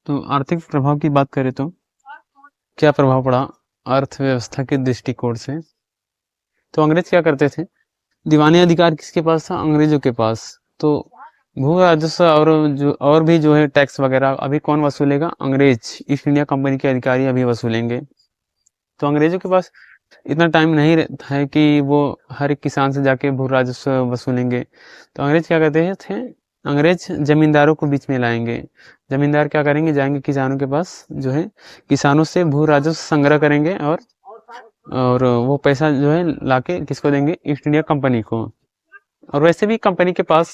तो आर्थिक प्रभाव की बात करें तो क्या प्रभाव पड़ा अर्थव्यवस्था के दृष्टिकोण से। तो अंग्रेज क्या करते थे, दीवानी अधिकार किसके पास था, अंग्रेजों के पास। तो भू राजस्व और भी जो है टैक्स वगैरह अभी कौन वसूलेगा, अंग्रेज, ईस्ट इंडिया कंपनी के अधिकारी अभी वसूलेंगे। तो अंग्रेजों के पास इतना टाइम नहीं रहता है कि वो हर एक किसान से जाके भू राजस्व वसूलेंगे। तो अंग्रेज क्या करते थे, अंग्रेज जमींदारों को बीच में लाएंगे। जमींदार क्या करेंगे, जाएंगे किसानों के पास, जो है किसानों से भू राजस्व संग्रह करेंगे और वो पैसा जो है लाके किसको देंगे, ईस्ट इंडिया कंपनी को। और वैसे भी कंपनी के पास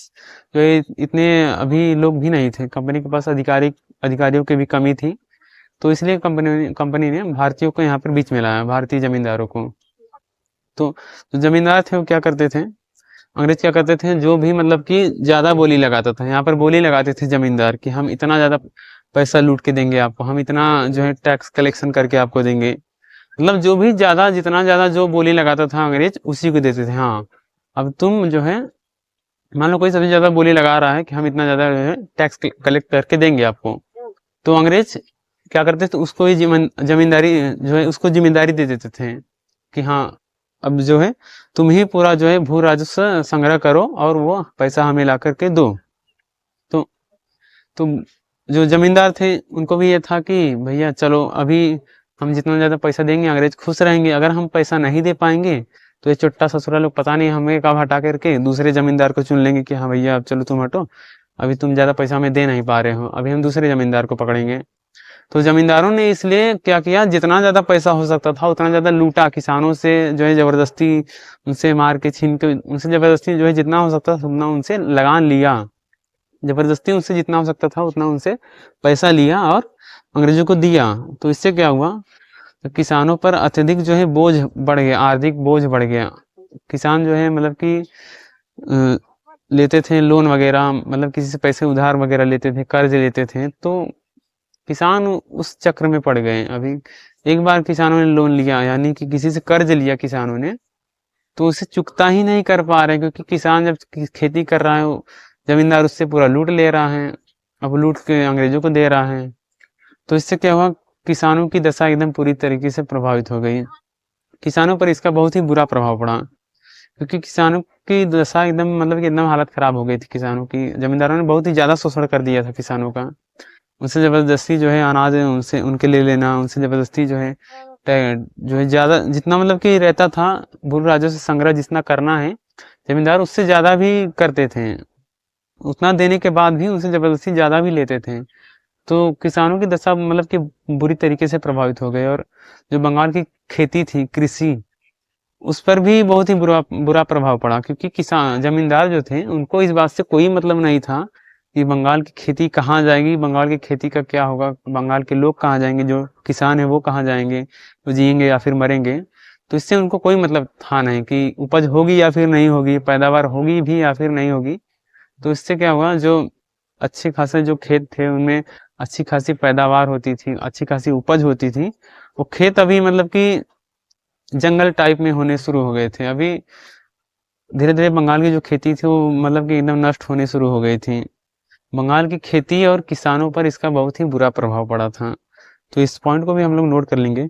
जो है इतने अभी लोग भी नहीं थे, कंपनी के पास अधिकारियों की भी कमी थी। तो इसलिए कंपनी ने भारतीयों को यहाँ पर बीच में लाया, भारतीय जमींदारों को। तो जो जमींदार थे वो क्या करते थे, अंग्रेज क्या करते थे, जो भी मतलब कि ज्यादा बोली लगाता था, यहाँ पर बोली लगाते थे जमींदार कि हम इतना ज्यादा पैसा लूट के देंगे आपको, हम इतना जो है टैक्स कलेक्शन करके आपको देंगे। मतलब जो भी ज्यादा, जितना ज्यादा जो बोली लगाता था अंग्रेज, उसी को देते थे। हाँ, अब तुम जो है मान लो कोई सबसे ज्यादा बोली लगा रहा है कि हम इतना ज्यादा जो है टैक्स कलेक्ट करके देंगे आपको, तो अंग्रेज क्या करते थे, उसको ही जमींदारी जो है उसको जिम्मेदारी दे देते थे कि हाँ अब जो है तुम ही पूरा जो है भू राजस्व संग्रह करो और वो पैसा हमें ला करके दो। तो तो जो जमींदार थे उनको भी ये था कि भैया चलो अभी हम जितना ज्यादा पैसा देंगे अंग्रेज खुश रहेंगे, अगर हम पैसा नहीं दे पाएंगे तो ये चुट्टा ससुरा लोग पता नहीं हमें कब हटा करके दूसरे जमींदार को चुन लेंगे कि हाँ भैया अब चलो तुम हटो, अभी तुम ज्यादा पैसा हमें दे नहीं पा रहे हो, अभी हम दूसरे जमींदार को पकड़ेंगे। तो जमींदारों ने इसलिए क्या किया, जितना ज्यादा पैसा हो सकता था उतना ज्यादा लूटा, किसानों से जो है जबरदस्ती उनसे मार के छीन के, उनसे जबरदस्ती जो है जितना हो सकता था उतना उनसे लगान लिया, जबरदस्ती उनसे जितना हो सकता था उतना उनसे पैसा लिया और अंग्रेजों को दिया। तो इससे क्या हुआ, तो किसानों पर अत्यधिक जो है बोझ बढ़ गया, आर्थिक बोझ बढ़ गया। किसान जो है मतलब कि लेते थे लोन वगैरह, मतलब किसी से पैसे उधार वगैरह लेते थे, कर्ज लेते थे, तो किसान उस चक्र में पड़ गए। अभी एक बार किसानों ने लोन लिया, यानी कि किसी से कर्ज लिया किसानों ने, तो उसे चुकता ही नहीं कर पा रहे, क्योंकि किसान जब खेती कर रहा है जमींदार उससे पूरा लूट ले रहा है, अब लूट के अंग्रेजों को दे रहा है। तो इससे क्या हुआ, किसानों की दशा एकदम पूरी तरीके से प्रभावित हो गई। किसानों पर इसका बहुत ही बुरा प्रभाव पड़ा, क्योंकि किसानों की दशा एकदम मतलब कि एकदम हालत खराब हो गई थी किसानों की। जमींदारों ने बहुत ही ज्यादा शोषण कर दिया था किसानों का, उनसे जबरदस्ती जो है अनाज उनसे उनके ले लेना, उनसे जबरदस्ती जो है जो है ज्यादा जितना मतलब कि रहता था भू राजस्व संग्रह जितना करना है, जमींदार उससे ज्यादा भी करते थे, उतना देने के बाद भी उनसे जबरदस्ती ज्यादा भी लेते थे। तो किसानों की दशा मतलब कि बुरी तरीके से प्रभावित हो गई। और जो बंगाल की खेती थी, कृषि, उस पर भी बहुत ही बुरा बुरा प्रभाव पड़ा, क्योंकि किसान जमींदार जो थे उनको इस बात से कोई मतलब नहीं था कि बंगाल की खेती कहाँ जाएगी, बंगाल की खेती का क्या होगा, बंगाल के लोग कहाँ जाएंगे, जो किसान है वो कहाँ जाएंगे, वो जिएंगे या फिर मरेंगे। तो इससे उनको कोई मतलब था नहीं कि उपज होगी या फिर नहीं होगी, पैदावार होगी भी या फिर नहीं होगी। तो इससे क्या हुआ, जो अच्छे खासे जो खेत थे उनमें अच्छी खासी पैदावार होती थी, अच्छी खासी उपज होती थी, वो खेत अभी मतलब कि जंगल टाइप में होने शुरू हो गए थे। अभी धीरे धीरे बंगाल की जो खेती थी वो मतलब कि एकदम नष्ट होने शुरू हो गई थी। बंगाल की खेती और किसानों पर इसका बहुत ही बुरा प्रभाव पड़ा था। तो इस पॉइंट को भी हम लोग नोट कर लेंगे